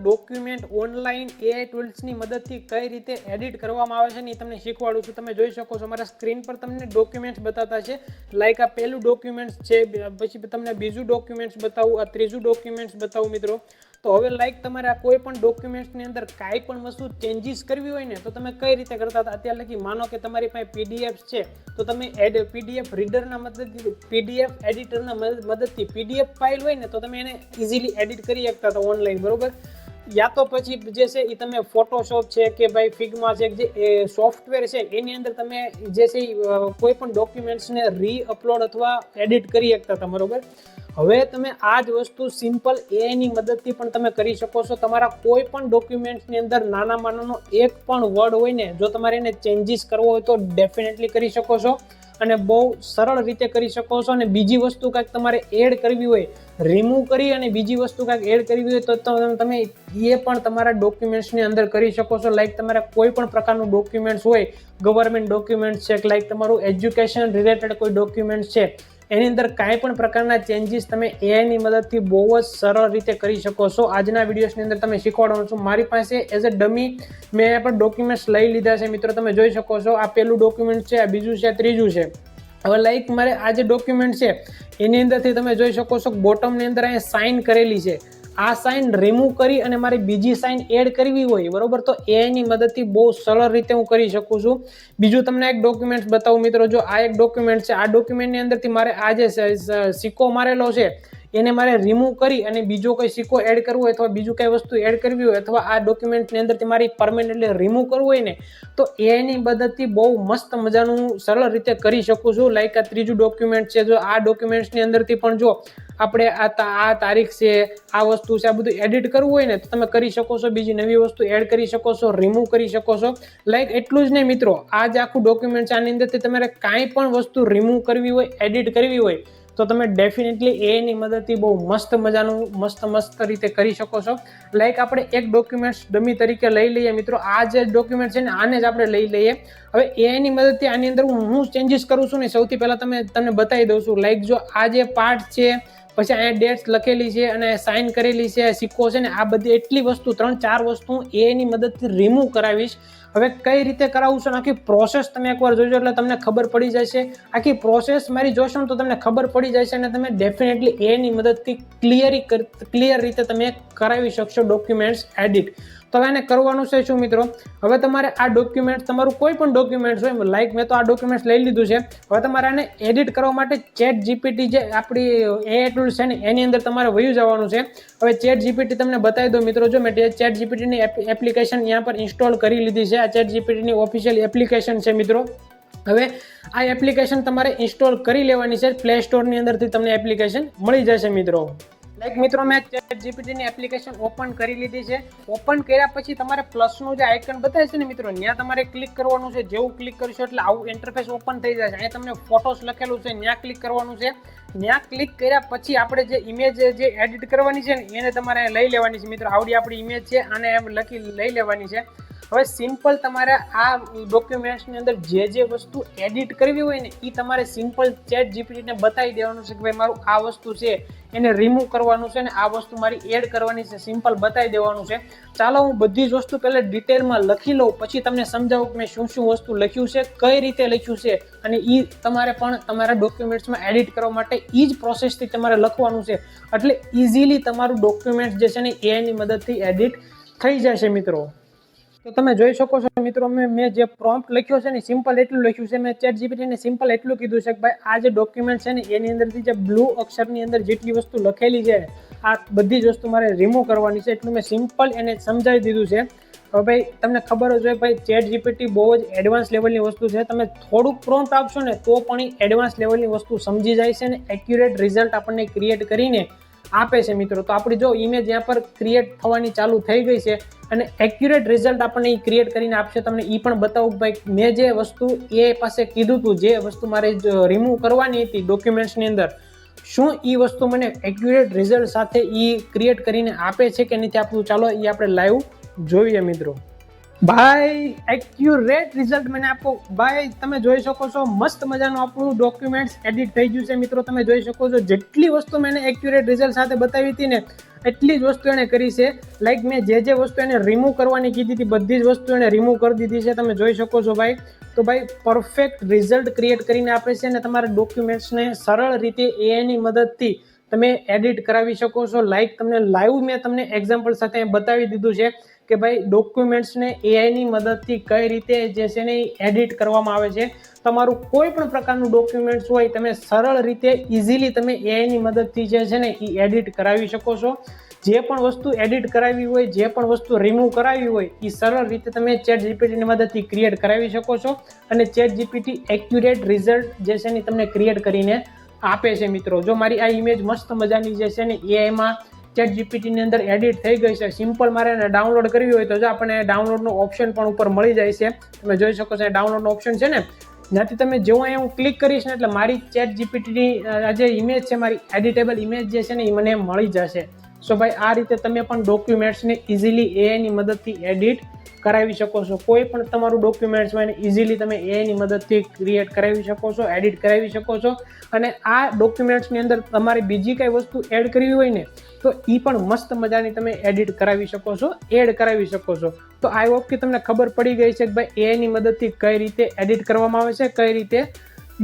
Document online AI ટૂલ્સની મદદથી કઈ રીતે એડિટ કરવામાં આવે છે ને એ તમને શીખવાડું છું. તમે જોઈ શકો છો મારા સ્ક્રીન પર તમને ડોક્યુમેન્ટ્સ બતાવતા છે. લાઈક આ પહેલું ડોક્યુમેન્ટ્સ છે, પછી તમને બીજું ડોક્યુમેન્ટ્સ બતાવું, આ ત્રીજું ડોક્યુમેન્ટ્સ બતાવું મિત્રો. તો હવે લાઈક તમારે આ કોઈ પણ ડોક્યુમેન્ટ્સની અંદર કાંઈ પણ વસ્તુ ચેન્જીસ કરવી હોય ને તો તમે કઈ રીતે કરતા હતા. અત્યારે લગી માનો કે તમારી પાસે PDF છે તો તમે PDF રીડરના મદદથી, PDF એડિટરના મદદથી PDF ફાઇલ હોય ને તો તમે એને ઇઝીલી એડિટ કરી શકતા હતા ઓનલાઈન, બરોબર. યા તો પછી જે છે એ તમે ફોટોશોપ છે કે ભાઈ ફિગ્મા છે, જે સોફ્ટવેર છે એની અંદર તમે જે છે કોઈ પણ ડોક્યુમેન્ટ્સને રીઅપલોડ અથવા એડિટ કરી શકતા હતા, બરોબર. હવે તમે આ જ વસ્તુ સિમ્પલ AI ની મદદથી પણ તમે કરી શકો છો. તમારા કોઈ પણ ડોક્યુમેન્ટ્સની અંદર નાનામાં નાનો એક પણ વર્ડ હોય ને, જો તમારે એને ચેન્જીસ કરવો હોય તો ડેફિનેટલી કરી શકો છો અને બહુ સરળ રીતે કરી શકો છો. અને બીજી વસ્તુ કાંઈક તમારે એડ કરવી હોય, રિમૂવ કરી અને બીજી વસ્તુ કાંઈક એડ કરવી હોય તો તમે એ પણ તમારા ડોક્યુમેન્ટ્સની અંદર કરી શકો છો. લાઈક તમારે કોઈ પણ પ્રકારનું ડોક્યુમેન્ટ્સ હોય, ગવર્મેન્ટ ડોક્યુમેન્ટ્સ છે, લાઈક તમારું એજ્યુકેશન રિલેટેડ કોઈ ડોક્યુમેન્ટ્સ છે, એની અંદર કાંઈ પણ પ્રકારના ચેન્જીસ તમે AI ની મદદથી બહુ જ સરળ રીતે કરી શકો છો. આજના વિડીયોની અંદર તમે શીખવાડવાનું છું. મારી પાસે એઝ અ ડમી મેં પણ ડોક્યુમેન્ટ્સ લઈ લીધા છે મિત્રો. તમે જોઈ શકો છો આ પહેલું ડોક્યુમેન્ટ છે, આ બીજું છે, ત્રીજું છે. હવે લાઈક મારે આ જે ડોક્યુમેન્ટ છે એની અંદરથી તમે જોઈ શકો છો બોટમની અંદર અહીંયા સાઇન કરેલી છે. આ સાઇન રિમૂવ કરી અને મારી બીજી સાઇન એડ કરવી હોય, બરોબર, તો AI ની મદદથી બહુ સરળ રીતે હું કરી શકું છું. બીજું તમને એક ડોક્યુમેન્ટ બતાવું મિત્રો. જો આ એક ડોક્યુમેન્ટ છે, આ ડોક્યુમેન્ટની અંદરથી મારે આ જે સિક્કો મારેલો છે એને મારે રિમૂવ કરી અને બીજો કોઈ સિક્કો એડ કરવો હોય અથવા બીજું કઈ વસ્તુ એડ કરવી હોય અથવા આ ડોક્યુમેન્ટની અંદરથી મારી પરમેનન્ટલી રિમૂવ કરવું હોય ને તો AI ની મદદથી બહુ મસ્ત મજાનું સરળ રીતે કરી શકું છું. લાઈક આ ત્રીજું ડોક્યુમેન્ટ છે. જો આ ડોક્યુમેન્ટ્સની અંદરથી પણ જો આપણે આ તારીખ છે, આ વસ્તુ છે, આ બધું એડિટ કરવું હોય ને તો તમે કરી શકો છો. બીજી નવી વસ્તુ એડ કરી શકો છો, રિમૂવ કરી શકો છો. લાઈક એટલું જ નહીં મિત્રો, આ જે આખું ડોક્યુમેન્ટ છે આની અંદરથી તમારે કાંઈ પણ વસ્તુ રિમૂવ કરવી હોય, એડિટ કરવી હોય તો તમે ડેફિનેટલી AI ની મદદથી બહુ મસ્ત મજાનું મસ્ત રીતે કરી શકો છો. લાઈક આપણે એક ડોક્યુમેન્ટ ડમી તરીકે લઈ લઈએ મિત્રો. આ જે ડોક્યુમેન્ટ છે ને આને જ આપણે લઈ લઈએ. હવે AI ની મદદથી આની અંદર હું ચેન્જીસ કરું છું ને સૌથી પહેલા તમને બતાવી દઉં છું. લાઈક જો આ જે પાર્ટ છે, પછી અહીંયા ડેટ્સ લખેલી છે અને સાઇન કરેલી છે, સિક્કો છે ને, આ બધી એટલી વસ્તુ 3-4 વસ્તુ AI ની મદદથી રિમૂવ કરાવીશ. હવે કઈ રીતે કરાવું છું આખી પ્રોસેસ તમે એકવાર જોજો એટલે તમને ખબર પડી જશે. આખી પ્રોસેસ મારી જોશો ને તો તમને ખબર પડી જશે અને તમે ડેફિનેટલી AI ની મદદથી ક્લિયર રીતે તમે કરાવી શકશો ડોક્યુમેન્ટ્સ એડિટ. તો હવે એને કરવાનું છે શું મિત્રો? હવે તમારે આ ડોક્યુમેન્ટ, તમારું કોઈ પણ ડોક્યુમેન્ટ હોય, લાઈક મેં તો આ ડોક્યુમેન્ટ લઈ લીધું છે. હવે તમારે આને એડિટ કરવા માટે ChatGPT જે આપણી AI ટૂલ છે ને એની અંદર તમારે વયું જવાનું છે. હવે ChatGPT તમને બતાવી દો મિત્રો. જો મેં ChatGPT ની એપ્લિકેશન અહીંયા પર ઇન્સ્ટોલ કરી લીધી છે. આ ChatGPT ની ઓફિશિયલ એપ્લિકેશન છે મિત્રો. હવે આ એપ્લિકેશન તમારે ઇન્સ્ટોલ કરી લેવાની છે. પ્લે સ્ટોરની અંદરથી તમને એપ્લિકેશન મળી જશે મિત્રો. લાઈક મિત્રો મેં ChatGPT ની એપ્લિકેશન ઓપન કરી લીધી છે. ઓપન કર્યા પછી તમારે પ્લસનું જે આઇકન બતાવે છે ને મિત્રો, ત્યાં તમારે ક્લિક કરવાનું છે. જેવું ક્લિક કરશો એટલે આવું ઇન્ટરફેસ ઓપન થઈ જશે. અહીંયા તમને ફોટોસ લખેલું છે, ત્યાં ક્લિક કરવાનું છે. ત્યાં ક્લિક કર્યા પછી આપણે જે ઇમેજ જે એડિટ કરવાની છે ને એને તમારે લઈ લેવાની છે મિત્રો. આવડી આપણી ઇમેજ છે, આને એમ લઈ લેવાની છે. હવે સિમ્પલ તમારે આ ડોક્યુમેન્ટ્સની અંદર જે વસ્તુ એડિટ કરવી હોય ને એ તમારે સિમ્પલ ChatGPT ને બતાવી દેવાનું છે કે ભાઈ મારું આ વસ્તુ છે એને રિમૂવ કરવાનું છે ને આ વસ્તુ મારી એડ કરવાની છે. સિમ્પલ બતાવી દેવાનું છે. ચાલો હું બધી જ વસ્તુ પહેલા ડિટેલમાં લખી લઉં, પછી તમને સમજાવું કે મેં શું વસ્તુ લખ્યું છે, કઈ રીતે લખ્યું છે અને એ તમારે પણ તમારા ડોક્યુમેન્ટ્સમાં એડિટ કરવા માટે એ જ પ્રોસેસથી તમારે લખવાનું છે. એટલે ઇઝીલી તમારું ડોક્યુમેન્ટ જે છે ને AI ની મદદથી એડિટ થઈ જશે મિત્રો. તો તમે જોઈ શકો છો મિત્રો, મેં જે પ્રોમ્પ્ટ લખ્યો છે ને સિમ્પલ એટલું લખ્યું છે. મેં ChatGPT ને સિમ્પલ એટલું કીધું છે કે ભાઈ આ જે ડોક્યુમેન્ટ છે ને એની અંદરથી જે બ્લુ અક્ષરની અંદર જેટલી વસ્તુ લખેલી છે આ બધી જ વસ્તુ મારે રિમૂવ કરવાની છે. એટલું મેં સિમ્પલ એને સમજાવી દીધું છે. હવે ભાઈ તમને ખબર જ હોય ભાઈ ChatGPT બહુ જ એડવાન્સ લેવલની વસ્તુ છે. તમે થોડુંક પ્રોમ્પ્ટ આપશો ને તો પણ એ એડવાન્સ લેવલની વસ્તુ સમજી જાય છે ને એક્યુરેટ રિઝલ્ટ આપણને ક્રિએટ કરીને આપે છે મિત્રો. તો આપણી જો ઇમેજ यहाँ પર ક્રિએટ થવાની ચાલુ થઈ ગઈ છે અને એક્યુરેટ રિઝલ્ટ આપણને એ ક્રિએટ કરીને આપશે. તમને એ પણ બતાવું ભાઈ મેં જે વસ્તુ AI પાસે કીધું હતું, જે વસ્તુ મારે રિમૂવ કરવાની હતી ડોક્યુમેન્ટ્સની અંદર, શું એ વસ્તુ મને એક્યુરેટ રિઝલ્ટ સાથે એ ક્રિએટ કરીને આપે છે કે નથી આપતું, ચાલો એ આપણે લાઈવ જોઈએ મિત્રો. ભાઈ એક્યુરેટ રિઝલ્ટ मैंने आपको ભાઈ તમે જોઈ શકો છો મસ્ત મજાનું આપણું ડોક્યુમેન્ટ્સ એડિટ થઈ ગયું છે મિત્રો. તમે જોઈ શકો છો જેટલી વસ્તુ મેં એક્યુરેટ રિઝલ્ટ સાથે બતાવી હતી ને એટલી જ વસ્તુ એને કરી છે. લાઈક મેં જે વસ્તુ એને રિમૂવ કરવાની કીધી હતી બધી જ વસ્તુ એને રિમૂવ કરી દીધી છે. તમે જોઈ શકો છો ભાઈ. તો ભાઈ પરફેક્ટ રિઝલ્ટ ક્રિએટ કરીને આપે છે અને તમારા ડોક્યુમેન્ટ્સને સરળ રીતે એઆઈની મદદથી તમે એડિટ કરાવી શકો છો. લાઈક તમને લાઈવ મેં તમને એક્ઝામ્પલ સાથે બતાવી દીધું છે કે ભાઈ ડોક્યુમેન્ટ્સને એઆઈની મદદથી કઈ રીતે જે છે ને એડિટ કરવામાં આવે છે. તમારું કોઈ પણ પ્રકારનું ડોક્યુમેન્ટ્સ હોય તમે સરળ રીતે ઇઝીલી તમે એઆઈની મદદથી જે છે ને એ એડિટ કરાવી શકો છો. જે પણ વસ્તુ એડિટ કરાવી હોય જે પણ વસ્તુ રિમૂવ કરાવી હોય એ સરળ રીતે તમે ચેટ જીપીટીની મદદથી ક્રિએટ કરાવી શકો છો અને ચેટ જીપીટી એક્યુરેટ રિઝલ્ટ જે છે ને તમને ક્રિએટ કરીને આપે છે મિત્રો. જો મારી આ ઇમેજ મસ્ત મજાની જે છે ને એઆઈમાં ચેટ જીપીટીની અંદર એડિટ થઈ ગઈ છે. સિમ્પલ મારે એને ડાઉનલોડ કરવી હોય તો જો આપણને ડાઉનલોડનો ઓપ્શન પણ ઉપર મળી જાય છે. તમે જોઈ શકો છો ડાઉનલોડનો ઓપ્શન છે ને જ્યાંથી તમે જેવું અહીંયા હું ક્લિક કરીશ ને એટલે મારી ચેટ જીપીટીની આ જે ઇમેજ છે મારી એડિટેબલ ઇમેજ જે છે ને એ મને મળી જશે. સો ભાઈ આ રીતે તમે પણ ડોક્યુમેન્ટ્સને ઇઝીલી એઆઈની મદદથી એડિટ કરાવી શકો છો. કોઈ પણ તમારું ડોક્યુમેન્ટ્સ હોય ને ઇઝીલી તમે એઆઈની મદદથી ક્રિએટ કરાવી શકો છો, એડિટ કરાવી શકો છો. અને આ ડોક્યુમેન્ટ્સની અંદર તમારે બીજી કઈ વસ્તુ એડ કરવી હોય ને તો એ પણ મસ્ત મજાની તમે એડિટ કરાવી શકો છો, એડ કરાવી શકો છો. તો આઈ હોપ કે તમને ખબર પડી ગઈ છે કે ભાઈ એઆઈની મદદથી કઈ રીતે એડિટ કરવામાં આવે છે, કઈ રીતે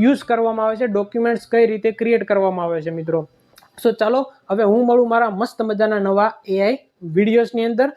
યુઝ કરવામાં આવે છે, ડોક્યુમેન્ટ્સ કઈ રીતે ક્રિએટ કરવામાં આવે છે મિત્રો. સો ચાલો હવે હું મળું મારા મસ્ત મજાના નવા એઆઈ વિડીયોઝની અંદર.